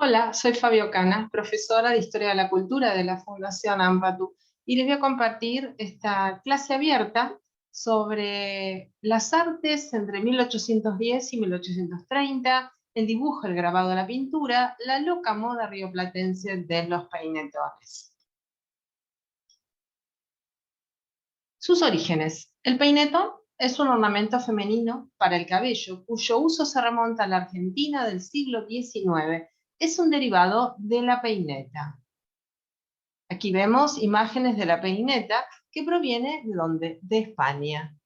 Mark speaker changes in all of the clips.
Speaker 1: Hola, soy Fabio Cana, profesora de Historia de la Cultura de la Fundación AMPATU, y les voy a compartir esta clase abierta sobre las artes entre 1810 y 1830, el dibujo, el grabado, la pintura, la loca moda rioplatense de los peinetones. Sus orígenes. El peinetón es un ornamento femenino para el cabello, cuyo uso se remonta a la Argentina del siglo XIX. Es un derivado de la peineta. Aquí vemos imágenes de la peineta que proviene ¿de dónde? De España.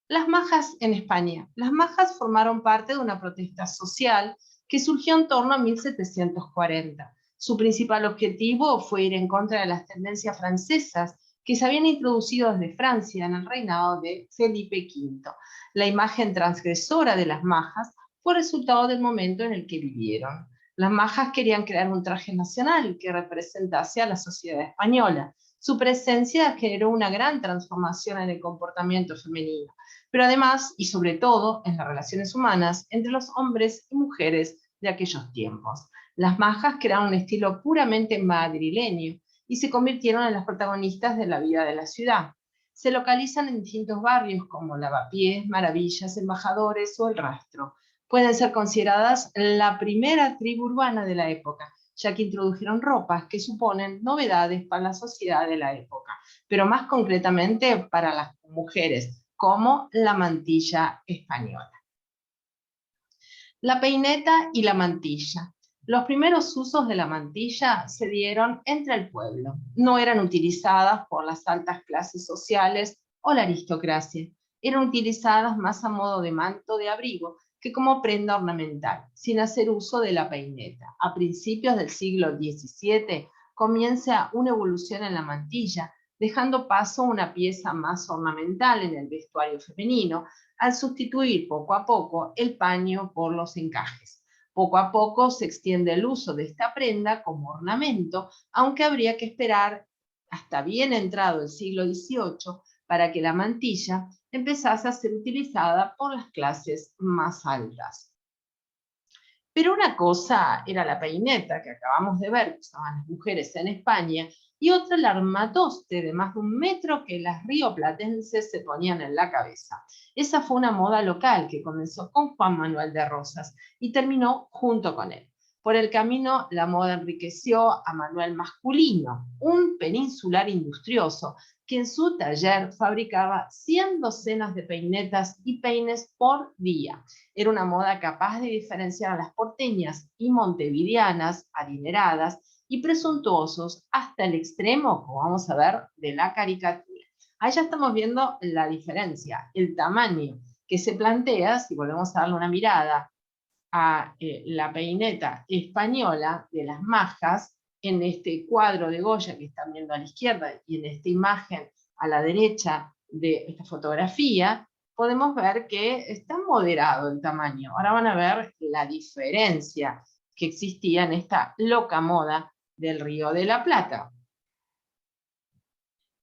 Speaker 1: Las majas en España. Las majas formaron parte de una protesta social que surgió en torno a 1740. Su principal objetivo fue ir en contra de las tendencias francesas que se habían introducido desde Francia en el reinado de Felipe V. La imagen transgresora de las majas fue resultado del momento en el que vivieron. Las majas querían crear un traje nacional que representase a la sociedad española. Su presencia generó una gran transformación en el comportamiento femenino, pero además, y sobre todo, en las relaciones humanas entre los hombres y mujeres de aquellos tiempos. Las majas crearon un estilo puramente madrileño y se convirtieron en las protagonistas de la vida de la ciudad. Se localizan en distintos barrios como Lavapiés, Maravillas, Embajadores o El Rastro. Pueden ser consideradas la primera tribu urbana de la época, ya que introdujeron ropas que suponen novedades para la sociedad de la época, pero más concretamente para las mujeres, como la mantilla española. La peineta y la mantilla. Los primeros usos de la mantilla se dieron entre el pueblo. No eran utilizadas por las altas clases sociales o la aristocracia. Eran utilizadas más a modo de manto de abrigo que como prenda ornamental, sin hacer uso de la peineta. A principios del siglo XVII comienza una evolución en la mantilla, dejando paso a una pieza más ornamental en el vestuario femenino, al sustituir poco a poco el paño por los encajes. Poco a poco se extiende el uso de esta prenda como ornamento, aunque habría que esperar hasta bien entrado el siglo XVIII para que la mantilla empezase a ser utilizada por las clases más altas. Pero una cosa era la peineta que acabamos de ver que usaban las mujeres en España, y otra el armatoste de más de 1 metro que las rioplatenses se ponían en la cabeza. Esa fue una moda local que comenzó con Juan Manuel de Rosas y terminó junto con él. Por el camino, la moda enriqueció a Manuel Masculino, un peninsular industrioso que en su taller fabricaba 100 docenas de peinetas y peines por día. Era una moda capaz de diferenciar a las porteñas y montevideanas, adineradas y presuntuosos, hasta el extremo, como vamos a ver, de la caricatura. Ahí ya estamos viendo la diferencia, el tamaño que se plantea, si volvemos a darle una mirada a la peineta española de las majas, en este cuadro de Goya que están viendo a la izquierda y en esta imagen a la derecha de esta fotografía, podemos ver que está moderado el tamaño. Ahora van a ver la diferencia que existía en esta loca moda del Río de la Plata.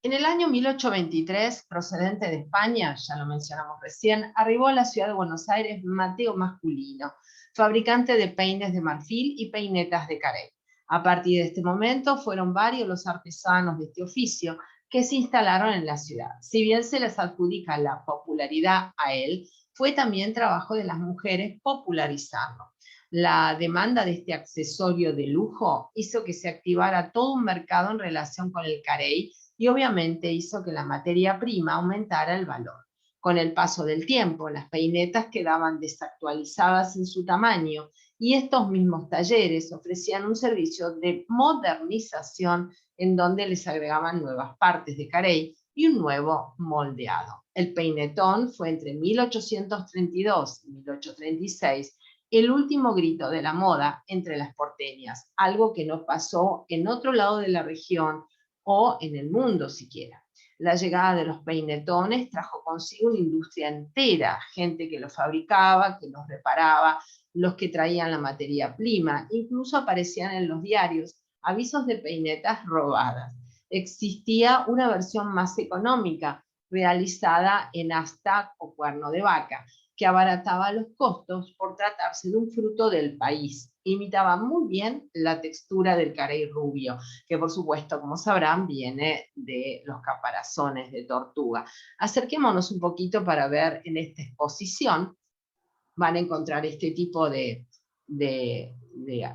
Speaker 1: En el año 1823, procedente de España, ya lo mencionamos recién, arribó a la ciudad de Buenos Aires Mateo Masculino, fabricante de peines de marfil y peinetas de carey. A partir de este momento fueron varios los artesanos de este oficio que se instalaron en la ciudad. Si bien se les adjudica la popularidad a él, fue también trabajo de las mujeres popularizarlo. La demanda de este accesorio de lujo hizo que se activara todo un mercado en relación con el carey, y obviamente hizo que la materia prima aumentara el valor. Con el paso del tiempo, las peinetas quedaban desactualizadas en su tamaño y estos mismos talleres ofrecían un servicio de modernización en donde les agregaban nuevas partes de carey y un nuevo moldeado. El peinetón fue entre 1832 y 1836 el último grito de la moda entre las porteñas, algo que no pasó en otro lado de la región o en el mundo siquiera. La llegada de los peinetones trajo consigo una industria entera, gente que los fabricaba, que los reparaba, los que traían la materia prima, incluso aparecían en los diarios avisos de peinetas robadas. Existía una versión más económica, realizada en asta o cuerno de vaca. que abarataba los costos por tratarse de un fruto del país. Imitaba muy bien la textura del carey rubio, que por supuesto, como sabrán, viene de los caparazones de tortuga. Acerquémonos un poquito para ver en esta exposición. Van a encontrar este tipo de, de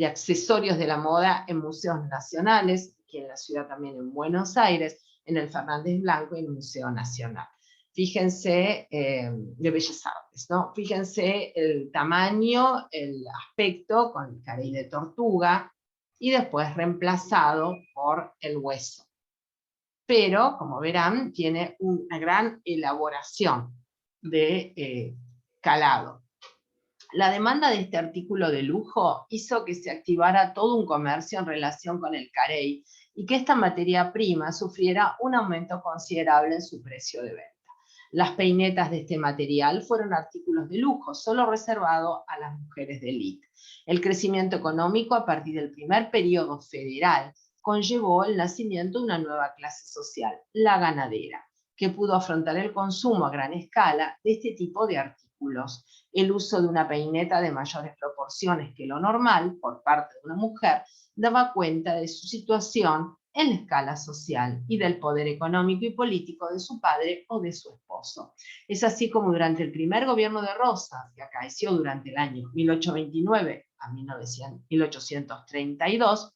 Speaker 1: accesorios de la moda en museos nacionales, aquí en la ciudad también en Buenos Aires, en el Fernández Blanco y en el Museo Nacional. Fíjense, de Bellas Artes, ¿no? Fíjense el tamaño, el aspecto con el carey de tortuga y después reemplazado por el hueso. Pero, como verán, tiene una gran elaboración de calado. La demanda de este artículo de lujo hizo que se activara todo un comercio en relación con el carey y que esta materia prima sufriera un aumento considerable en su precio de venta. Las peinetas de este material fueron artículos de lujo, solo reservados a las mujeres de élite. El crecimiento económico a partir del primer periodo federal conllevó el nacimiento de una nueva clase social, la ganadera, que pudo afrontar el consumo a gran escala de este tipo de artículos. El uso de una peineta de mayores proporciones que lo normal por parte de una mujer daba cuenta de su situación en la escala social y del poder económico y político de su padre o de su esposo. Es así como durante el primer gobierno de Rosas, que acaeció durante el año 1829 a 1832,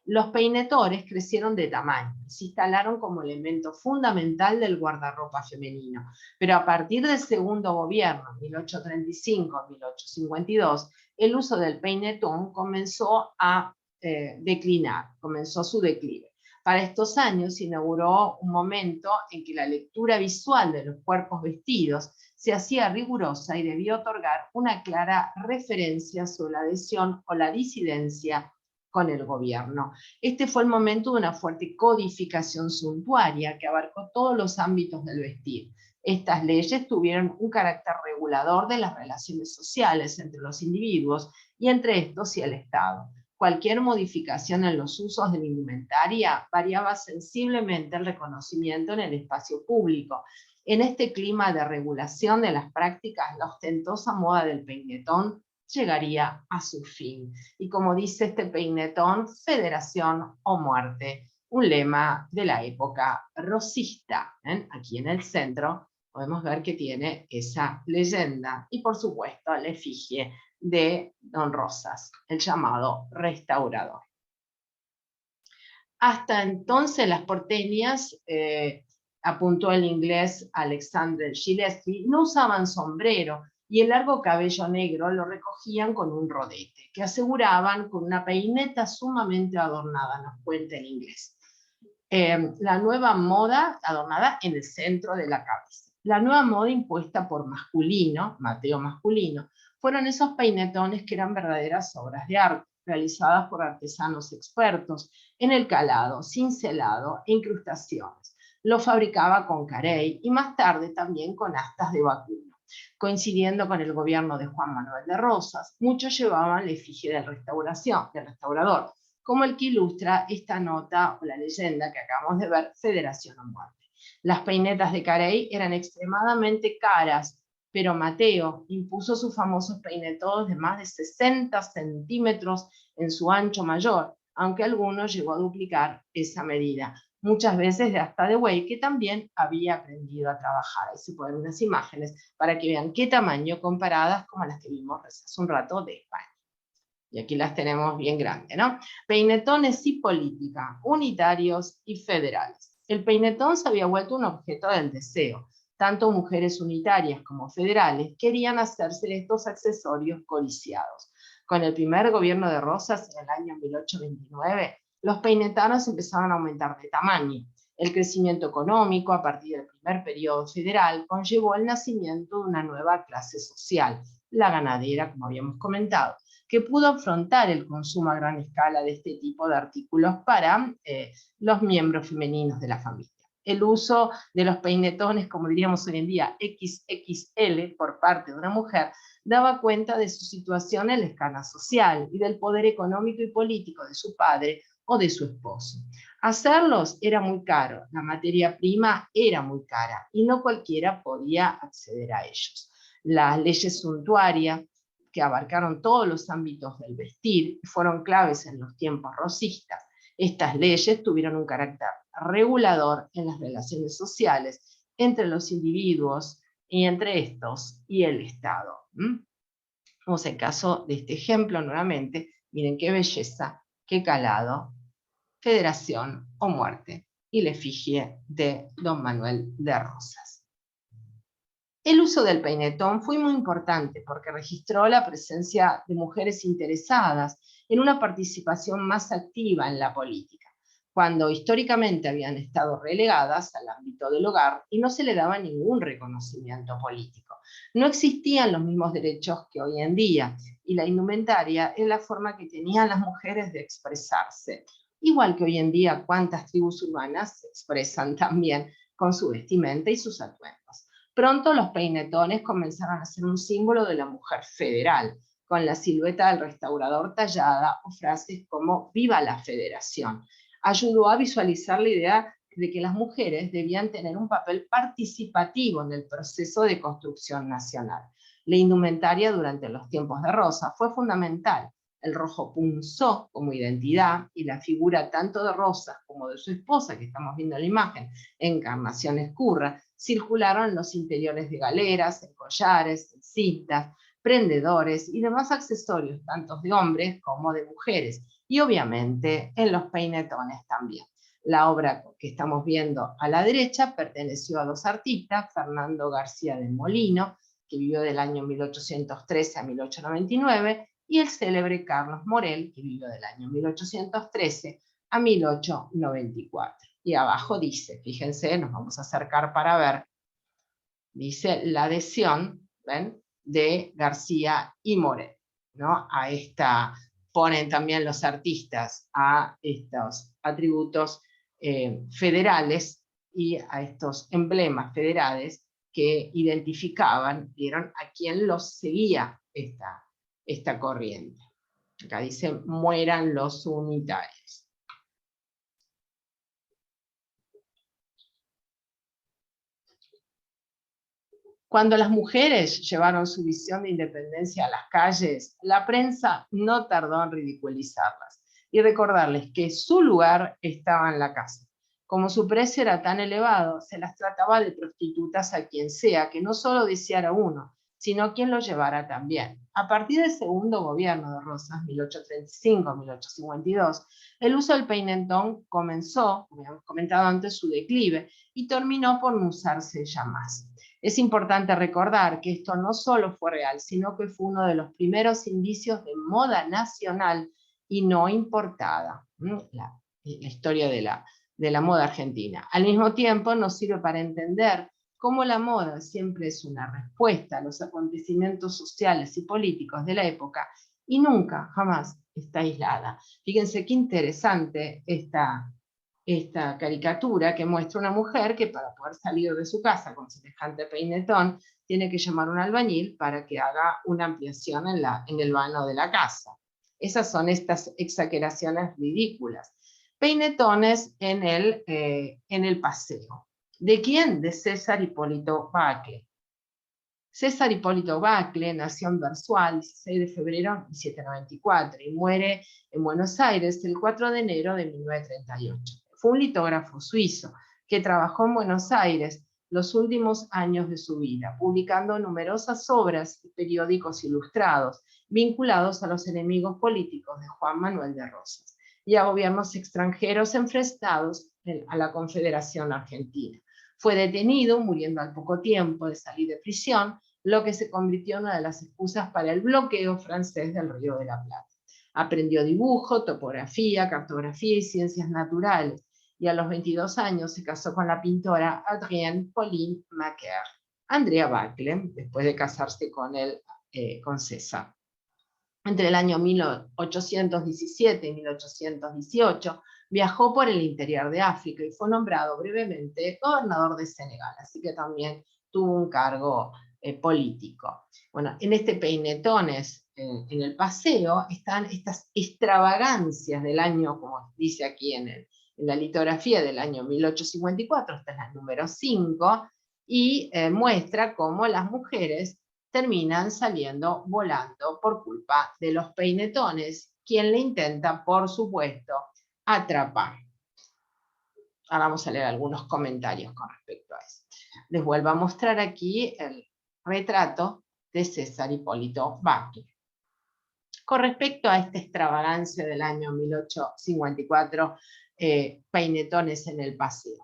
Speaker 1: los peinetores crecieron de tamaño y se instalaron como elemento fundamental del guardarropa femenino. Pero a partir del segundo gobierno, 1835-1852, el uso del peinetón comenzó a declinar, comenzó su declive. Para estos años se inauguró un momento en que la lectura visual de los cuerpos vestidos se hacía rigurosa y debía otorgar una clara referencia sobre la adhesión o la disidencia con el gobierno. Este fue el momento de una fuerte codificación suntuaria que abarcó todos los ámbitos del vestir. Estas leyes tuvieron un carácter regulador de las relaciones sociales entre los individuos y entre estos y el Estado. Cualquier modificación en los usos de la indumentaria variaba sensiblemente el reconocimiento en el espacio público. En este clima de regulación de las prácticas, la ostentosa moda del peinetón llegaría a su fin. Y como dice este peinetón, federación o muerte, un lema de la época rosista. Aquí en el centro podemos ver que tiene esa leyenda y por supuesto la efigie de Don Rosas, el llamado restaurador. Hasta entonces las porteñas, apuntó el inglés Alexander Gillespie, no usaban sombrero y el largo cabello negro lo recogían con un rodete, que aseguraban con una peineta sumamente adornada, nos cuenta el inglés. La nueva moda adornada en el centro de la cabeza. La nueva moda impuesta por Masculino, Mateo Masculino, fueron esos peinetones que eran verdaderas obras de arte, realizadas por artesanos expertos en el calado, cincelado e incrustaciones. Lo fabricaba con carey y más tarde también con astas de vacuno. Coincidiendo con el gobierno de Juan Manuel de Rosas, muchos llevaban la efigie del restaurador, como el que ilustra esta nota o la leyenda que acabamos de ver, Federación o Muerte. Las peinetas de carey eran extremadamente caras, pero Mateo impuso sus famosos peinetones de más de 60 centímetros en su ancho mayor, aunque algunos llegó a duplicar esa medida, muchas veces de hasta de Way, que también había aprendido a trabajar. Ahí se pueden ver unas imágenes para que vean qué tamaño comparadas como las que vimos hace un rato de España. Y aquí las tenemos bien grandes, ¿no? Peinetones y política, unitarios y federales. El peinetón se había vuelto un objeto del deseo. Tanto mujeres unitarias como federales querían hacerse de estos accesorios codiciados. Con el primer gobierno de Rosas en el año 1829, los peinetanos empezaron a aumentar de tamaño. El crecimiento económico a partir del primer periodo federal conllevó el nacimiento de una nueva clase social, la ganadera, como habíamos comentado, que pudo afrontar el consumo a gran escala de este tipo de artículos para los miembros femeninos de la familia. El uso de los peinetones, como diríamos hoy en día, XXL por parte de una mujer, daba cuenta de su situación en la escala social y del poder económico y político de su padre o de su esposo. Hacerlos era muy caro, la materia prima era muy cara y no cualquiera podía acceder a ellos. Las leyes suntuarias, que abarcaron todos los ámbitos del vestir, fueron claves en los tiempos rosistas. Estas leyes tuvieron un carácter regulador en las relaciones sociales entre los individuos y entre estos y el Estado. Vamos al caso de este ejemplo nuevamente. Miren qué belleza, qué calado. Federación o muerte, y la efigie de Don Manuel de Rosas. El uso del peinetón fue muy importante porque registró la presencia de mujeres interesadas en una participación más activa en la política, cuando históricamente habían estado relegadas al ámbito del hogar y no se le daba ningún reconocimiento político. No existían los mismos derechos que hoy en día, y la indumentaria es la forma que tenían las mujeres de expresarse. Igual que hoy en día, cuántas tribus urbanas se expresan también con su vestimenta y sus atuendos. Pronto los peinetones comenzaron a ser un símbolo de la mujer federal, con la silueta del restaurador tallada o frases como «Viva la Federación». Ayudó a visualizar la idea de que las mujeres debían tener un papel participativo en el proceso de construcción nacional. La indumentaria durante los tiempos de Rosas fue fundamental. El rojo punzó como identidad, y la figura tanto de Rosas como de su esposa, que estamos viendo en la imagen, Encarnación Ezcurra, circularon en los interiores de galeras, en collares, en cintas, prendedores y demás accesorios, tanto de hombres como de mujeres, y obviamente en los peinetones también. La obra que estamos viendo a la derecha perteneció a dos artistas, Fernando García de Molino, que vivió del año 1813 a 1899, y el célebre Carlos Morel, que vivió del año 1813 a 1894. Y abajo dice, fíjense, nos vamos a acercar para ver, dice la adhesión, ¿ven?, de García y Morel, ¿no? A esta, ponen también los artistas a estos atributos federales y a estos emblemas federales que identificaban, vieron a quién los seguía esta corriente. Acá dice, mueran los unitarios. Cuando las mujeres llevaron su visión de independencia a las calles, la prensa no tardó en ridiculizarlas y recordarles que su lugar estaba en la casa. Como su precio era tan elevado, se las trataba de prostitutas a quien sea que no solo deseara uno, sino quien lo llevara también. A partir del segundo gobierno de Rosas, 1835-1852, el uso del peinetón comenzó, como habíamos comentado antes, su declive, y terminó por no usarse ya más. Es importante recordar que esto no solo fue real, sino que fue uno de los primeros indicios de moda nacional y no importada. La historia de la moda argentina. Al mismo tiempo, nos sirve para entender cómo la moda siempre es una respuesta a los acontecimientos sociales y políticos de la época y nunca, jamás está aislada. Fíjense qué interesante esta caricatura que muestra una mujer que para poder salir de su casa con semejante peinetón tiene que llamar a un albañil para que haga una ampliación en el vano de la casa. Esas son estas exageraciones ridículas. Peinetones en el paseo. ¿De quién? De César Hipólito Bacle. César Hipólito Bacle nació en Versoix el 16 de febrero de 1794 y muere en Buenos Aires el 4 de enero de 1938. Fue un litógrafo suizo que trabajó en Buenos Aires los últimos años de su vida, publicando numerosas obras y periódicos ilustrados vinculados a los enemigos políticos de Juan Manuel de Rosas y a gobiernos extranjeros enfrentados a la Confederación Argentina. Fue detenido, muriendo al poco tiempo de salir de prisión, lo que se convirtió en una de las excusas para el bloqueo francés del Río de la Plata. Aprendió dibujo, topografía, cartografía y ciencias naturales, y a los 22 años se casó con la pintora Adrienne Pauline Macaire. Andrea Bacle, después de casarse con César. Entre el año 1817 y 1818 viajó por el interior de África y fue nombrado brevemente gobernador de Senegal, así que también tuvo un cargo político. Bueno, en este peinetones, en el paseo, están estas extravagancias del año, como dice aquí en la litografía del año 1854, esta es la número 5, y muestra cómo las mujeres terminan saliendo volando por culpa de los peinetones, quien le intenta, por supuesto, atrapar. Ahora vamos a leer algunos comentarios con respecto a esto. Les vuelvo a mostrar aquí el retrato de César Hipólito Bacchio. Con respecto a esta extravagancia del año 1854, peinetones en el paseo.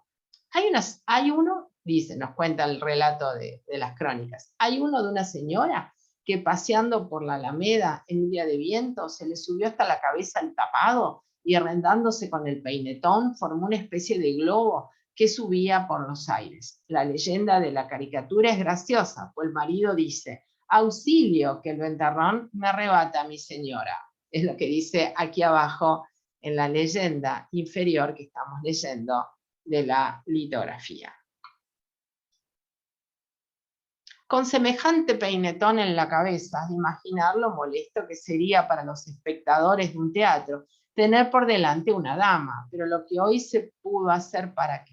Speaker 1: Hay uno, dice, nos cuenta el relato de las crónicas, hay uno de una señora que paseando por la Alameda en un día de viento se le subió hasta la cabeza el tapado y arrendándose con el peinetón formó una especie de globo que subía por los aires. La leyenda de la caricatura es graciosa, pues el marido dice: auxilio, que el ventarrón me arrebata a mi señora. Es lo que dice aquí abajo en la leyenda inferior que estamos leyendo de la litografía. Con semejante peinetón en la cabeza, imaginar lo molesto que sería para los espectadores de un teatro tener por delante una dama, pero hoy se pudo hacer para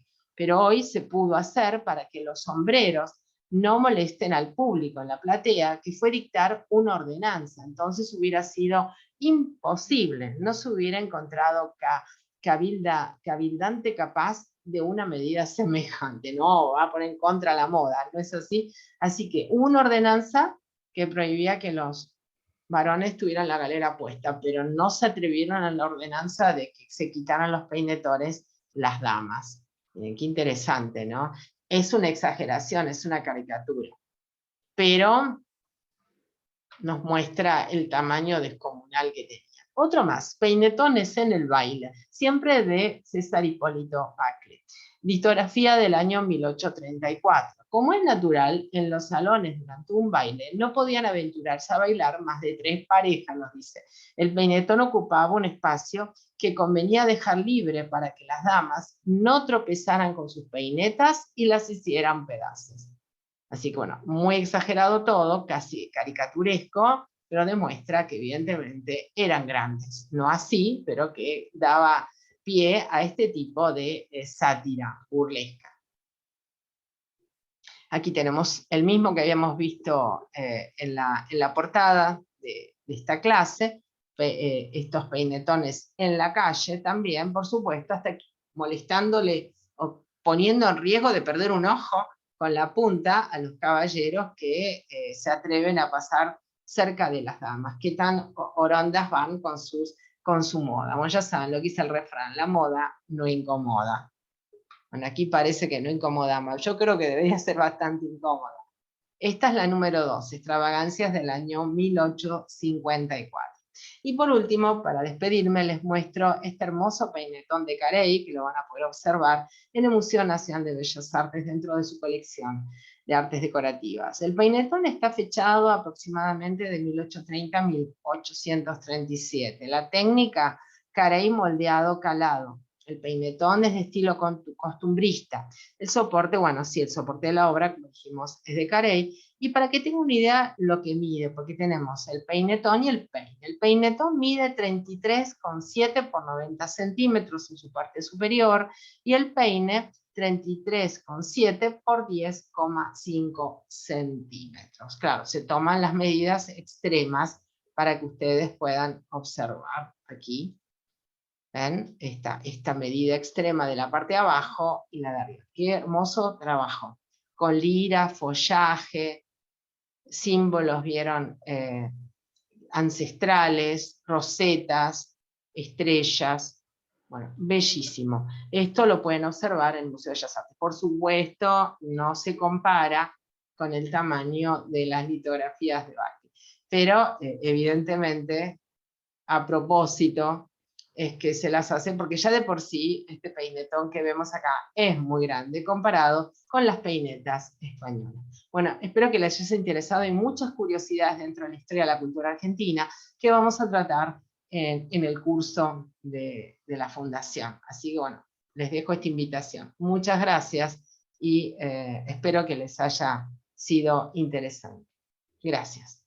Speaker 1: que los sombreros no molesten al público en la platea, que fue dictar una ordenanza. Entonces hubiera sido imposible, no se hubiera encontrado cabildante capaz de una medida semejante. No, va a poner en contra la moda, ¿no es así? Así que hubo una ordenanza que prohibía que los varones tuvieran la galera puesta, pero no se atrevieron a la ordenanza de que se quitaran los peinetones las damas. Miren, qué interesante, ¿no? Es una exageración, es una caricatura, pero nos muestra el tamaño descomunal que tenía. Otro más, peinetones en el baile, siempre de César Hipólito Bacchio. Litografía del año 1834. Como es natural, en los salones durante un baile no podían aventurarse a bailar más de 3 parejas, nos dice. El peinetón ocupaba un espacio que convenía dejar libre para que las damas no tropezaran con sus peinetas y las hicieran pedazos. Así que bueno, muy exagerado todo, casi caricaturesco, pero demuestra que evidentemente eran grandes. No así, pero que daba pie a este tipo de sátira burlesca. Aquí tenemos el mismo que habíamos visto en la portada de esta clase, estos peinetones en la calle también, por supuesto, hasta aquí, molestándole o poniendo en riesgo de perder un ojo con la punta a los caballeros que se atreven a pasar cerca de las damas, que tan orondas van con su moda. Bueno, ya saben lo que dice el refrán, la moda no incomoda. Bueno, aquí parece que no incomoda más. Yo creo que debería ser bastante incómoda. Esta es la número 2, extravagancias del año 1854. Y por último, para despedirme, les muestro este hermoso peinetón de Carey, que lo van a poder observar en el Museo Nacional de Bellas Artes dentro de su colección de artes decorativas. El peinetón está fechado aproximadamente de 1830 a 1837. La técnica, Carey moldeado calado. El peinetón es de estilo costumbrista. El soporte, bueno, sí, el soporte de la obra, como dijimos, es de Carey. Y para que tengan una idea lo que mide, porque tenemos el peinetón y el peine. El peinetón mide 33,7 por 90 centímetros en su parte superior y el peine 33,7 por 10,5 centímetros. Claro, se toman las medidas extremas para que ustedes puedan observar aquí. ¿Ven? Esta medida extrema de la parte de abajo y la de arriba. Qué hermoso trabajo. Con lira, follaje, símbolos, vieron, ancestrales, rosetas, estrellas. Bueno, bellísimo. Esto lo pueden observar en el Museo de Bellas Artes. Por supuesto, no se compara con el tamaño de las litografías de Bacchio. Pero, evidentemente, a propósito, es que se las hacen, porque ya de por sí este peinetón que vemos acá es muy grande comparado con las peinetas españolas. Bueno, espero que les haya interesado. Hay muchas curiosidades dentro de la historia de la cultura argentina que vamos a tratar en el curso de la Fundación. Así que bueno, les dejo esta invitación. Muchas gracias y espero que les haya sido interesante. Gracias.